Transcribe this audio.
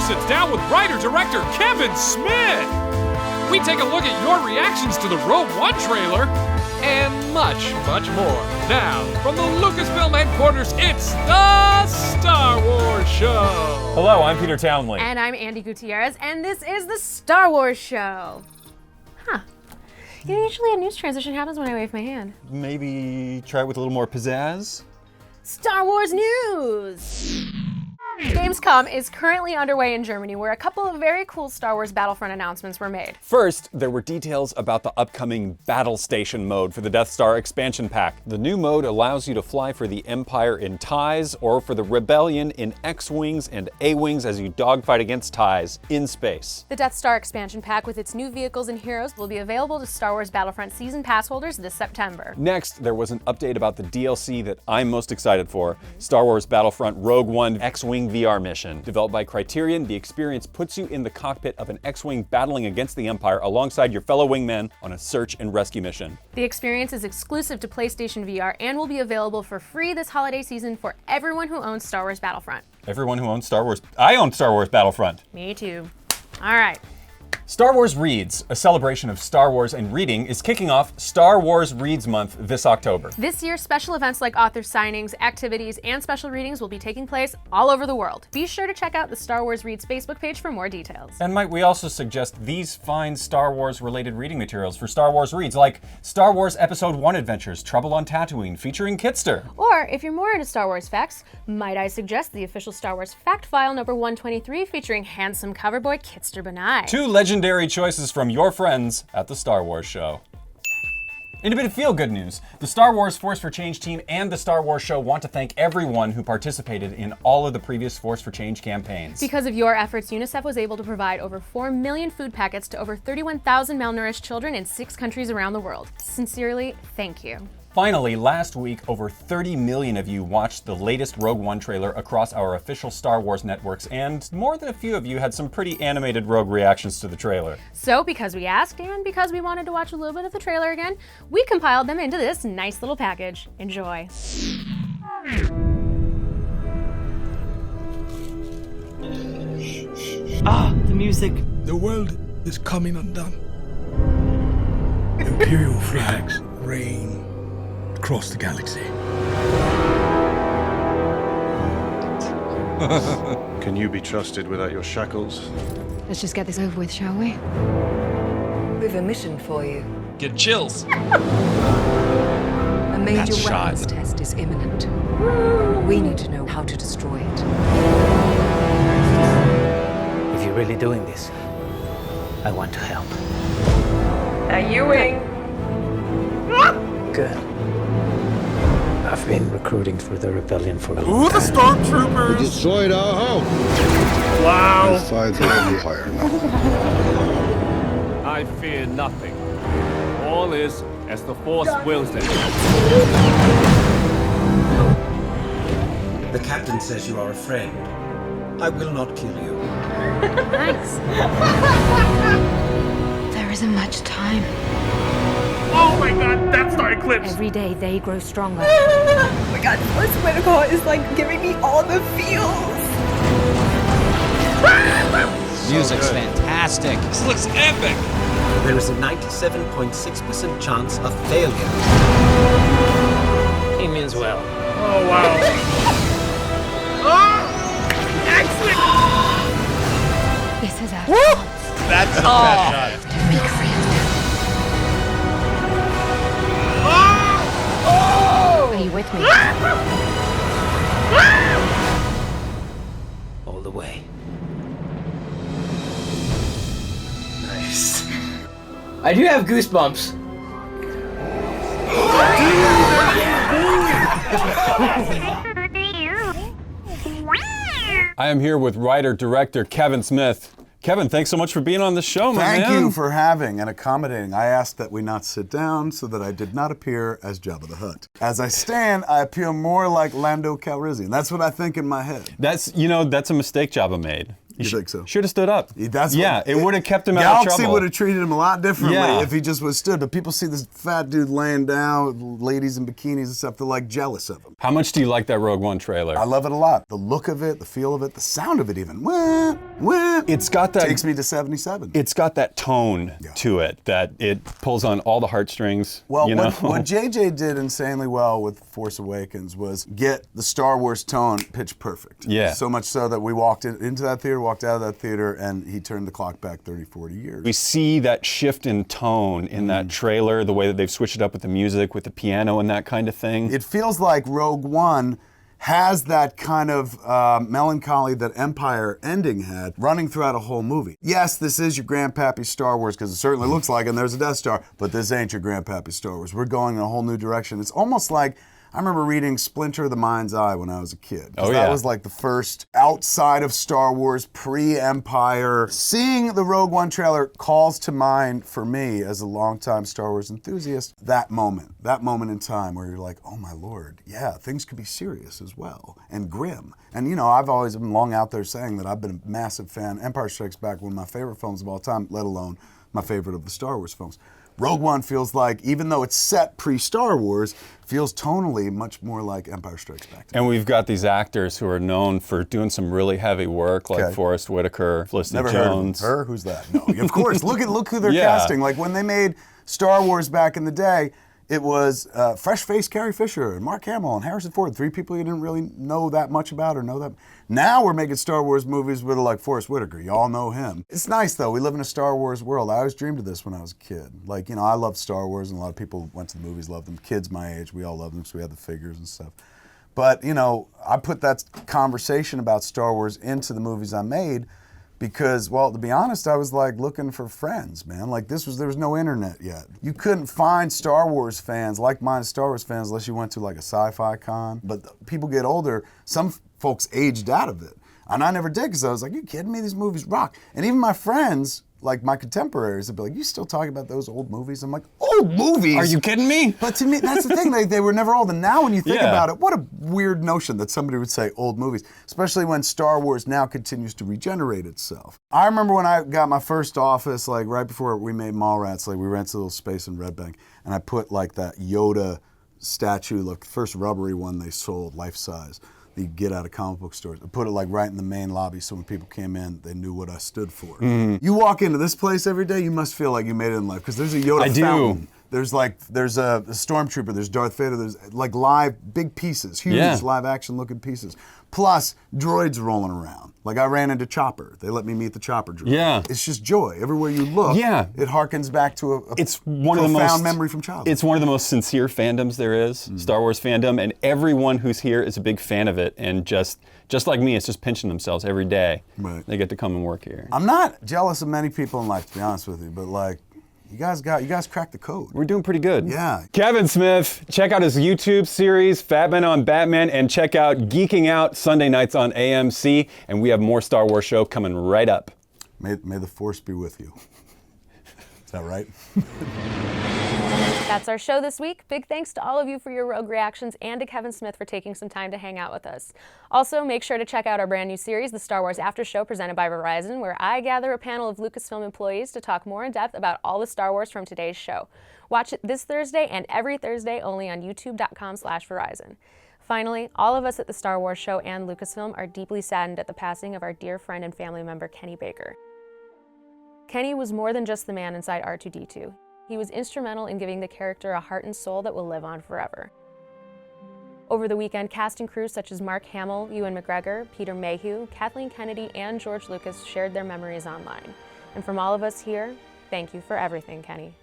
sits down with writer-director Kevin Smith. We take a look at your reactions to the Rogue One trailer and much, much more. Now, from the Lucasfilm headquarters, it's the Star Wars Show. Hello, I'm Peter Townley. And I'm Andy Gutierrez, and this is the Star Wars Show. Huh. You know, usually a news transition happens when I wave my hand. Maybe try it with a little more pizzazz? Star Wars news! Gamescom is currently underway in Germany, where a couple of very cool Star Wars Battlefront announcements were made. First, there were details about the upcoming Battle Station mode for the Death Star expansion pack. The new mode allows you to fly for the Empire in TIEs or for the Rebellion in X-Wings and A-Wings as you dogfight against TIEs in space. The Death Star expansion pack with its new vehicles and heroes will be available to Star Wars Battlefront Season Pass holders this September. Next, there was an update about the DLC that I'm most excited for, Star Wars Battlefront Rogue One X-Wing VR mission. Developed by Criterion, the experience puts you in the cockpit of an X-Wing battling against the Empire alongside your fellow wingmen on a search and rescue mission. The experience is exclusive to PlayStation VR and will be available for free this holiday season for everyone who owns Star Wars Battlefront. Everyone who owns Star Wars. I own Star Wars Battlefront. Me too. All right. Star Wars Reads, a celebration of Star Wars and reading, is kicking off Star Wars Reads Month this October. This year, special events like author signings, activities, and special readings will be taking place all over the world. Be sure to check out the Star Wars Reads Facebook page for more details. And might we also suggest these fine Star Wars related reading materials for Star Wars Reads, like Star Wars Episode 1 Adventures, Trouble on Tatooine, featuring Kitster. Or, if you're more into Star Wars facts, might I suggest the official Star Wars Fact File number 123 featuring handsome coverboy Kitster Benai. Two legendary choices from your friends at the Star Wars Show. In a bit of feel-good news, the Star Wars Force for Change team and the Star Wars Show want to thank everyone who participated in all of the previous Force for Change campaigns. Because of your efforts, UNICEF was able to provide over 4 million food packets to over 31,000 malnourished children in 6 countries around the world. Sincerely, thank you. Finally, last week, over 30 million of you watched the latest Rogue One trailer across our official Star Wars networks, and more than a few of you had some pretty animated Rogue reactions to the trailer. So, because we asked and because we wanted to watch a little bit of the trailer again, we compiled them into this nice little package. Enjoy. Ah, the music. The world is coming undone. Imperial flags reign across the galaxy. Can you be trusted without your shackles? Let's just get this over with, shall we? We've a mission for you. Get chills. A major That's weapons shot. test is imminent. We need to know how to destroy it. If you're really doing this, I want to help. A U-wing. Good. I've been recruiting for the rebellion for a long Ooh, the time. stormtroopers! Destroyed our home. Wow! Fight the Empire now. I fear nothing. All is as the Force wills it. The captain says you are a friend. I will not kill you. Thanks. There isn't much time. Oh my god, that's the eclipse! Every day they grow stronger. Oh my god, Force Protocol is like giving me all the feels. Music's fantastic. This looks epic! There is a 97.6% chance of failure. He means well. Oh wow. Oh! Excellent! This is our chance. That's the best shot. Big friend. Are you with me? All the way. Nice. I do have goosebumps. I am here with writer-director Kevin Smith. Kevin, thanks so much for being on the show, my man. Thank you for having and accommodating. I asked that we not sit down so that I did not appear as Jabba the Hutt. As I stand, I appear more like Lando Calrissian. That's what I think in my head. That's a mistake Jabba made. You think so? Should have stood up. That's it would have kept him out of trouble. Galaxy would have treated him a lot differently Yeah. if he just was stood. But people see this fat dude laying down, ladies in bikinis and stuff. They're like jealous of him. How much do you like that Rogue One trailer? I love it a lot. The look of it, the feel of it, the sound of it even. Wah, wah. It's got that. Takes me to 77. It's got that tone to it that it pulls on all the heartstrings. Well, you know? what JJ did insanely well with Force Awakens was get the Star Wars tone pitch perfect. Yeah. So much so that we walked into that theater, walked out of that theater, and he turned the clock back 30, 40 years. We see that shift in tone in that trailer, the way that they've switched it up with the music, with the piano and that kind of thing. It feels like Rogue One has that kind of melancholy that Empire ending had running throughout a whole movie. Yes, this is your grandpappy Star Wars, because it certainly looks like it, and there's a Death Star, but this ain't your grandpappy Star Wars. We're going in a whole new direction. It's almost like, I remember reading Splinter of the Mind's Eye when I was a kid. Oh, That yeah. was like the first outside of Star Wars, pre-Empire. Seeing the Rogue One trailer calls to mind for me as a longtime Star Wars enthusiast, that moment in time where you're like, oh my Lord, yeah, things could be serious as well, and grim. And you know, I've always been long out there saying that I've been a massive fan. Empire Strikes Back, one of my favorite films of all time, let alone my favorite of the Star Wars films. Rogue One feels like, even though it's set pre-Star Wars, feels tonally much more like Empire Strikes Back. And we've got these actors who are known for doing some really heavy work, like Forrest Whitaker, Felicity Never Jones. heard of her? Who's that? No, of course. Look who they're Yeah. casting. Like when they made Star Wars back in the day, it was fresh-faced Carrie Fisher and Mark Hamill and Harrison Ford, three people you didn't really know that much about or know that. Now we're making Star Wars movies with like Forrest Whitaker. Y'all know him. It's nice though. We live in a Star Wars world. I always dreamed of this when I was a kid. Like, you know, I loved Star Wars, and a lot of people went to the movies, loved them. Kids my age, we all loved them, so we had the figures and stuff. But, you know, I put that conversation about Star Wars into the movies I made because, well, to be honest, I was like looking for friends, man. Like there was no internet yet. You couldn't find Star Wars fans, like-minded Star Wars fans, unless you went to like a sci-fi con. But people get older, some folks aged out of it. And I never did, because I was like, you kidding me? These movies rock. And even my friends, like my contemporaries, would be like, you still talking about those old movies? I'm like, old movies? Are you kidding me? But to me, that's the thing. They were never old. And now when you think about it, what a weird notion that somebody would say old movies, especially when Star Wars now continues to regenerate itself. I remember when I got my first office, like right before we made Mallrats, like we rented a little space in Red Bank, and I put like that Yoda statue, like the first rubbery one they sold, life-size, that you get out of comic book stores. I put it like right in the main lobby, so when people came in, they knew what I stood for. You walk into this place every day, you must feel like you made it in life, because there's a Yoda fountain. There's a stormtrooper, there's Darth Vader, there's like live, big pieces, huge live action looking pieces. Plus, droids rolling around. Like I ran into Chopper. They let me meet the Chopper droid. Yeah. It's just joy. Everywhere you look, it harkens back to a profound memory from childhood. It's one of the most sincere fandoms there is, Star Wars fandom, and everyone who's here is a big fan of it, and just like me, it's just pinching themselves every day. Right. They get to come and work here. I'm not jealous of many people in life, to be honest with you, but like, you guys cracked the code. We're doing pretty good. Yeah. Kevin Smith, check out his YouTube series, Fat Man on Batman, and check out Geeking Out Sunday nights on AMC, and we have more Star Wars show coming right up. May the Force be with you. Is that right? That's our show this week. Big thanks to all of you for your Rogue reactions and to Kevin Smith for taking some time to hang out with us. Also, make sure to check out our brand new series, The Star Wars After Show, presented by Verizon, where I gather a panel of Lucasfilm employees to talk more in depth about all the Star Wars from today's show. Watch it this Thursday and every Thursday only on youtube.com/Verizon. Finally, all of us at the Star Wars Show and Lucasfilm are deeply saddened at the passing of our dear friend and family member, Kenny Baker. Kenny was more than just the man inside R2-D2. He was instrumental in giving the character a heart and soul that will live on forever. Over the weekend, cast and crew such as Mark Hamill, Ewan McGregor, Peter Mayhew, Kathleen Kennedy, and George Lucas shared their memories online. And from all of us here, thank you for everything, Kenny.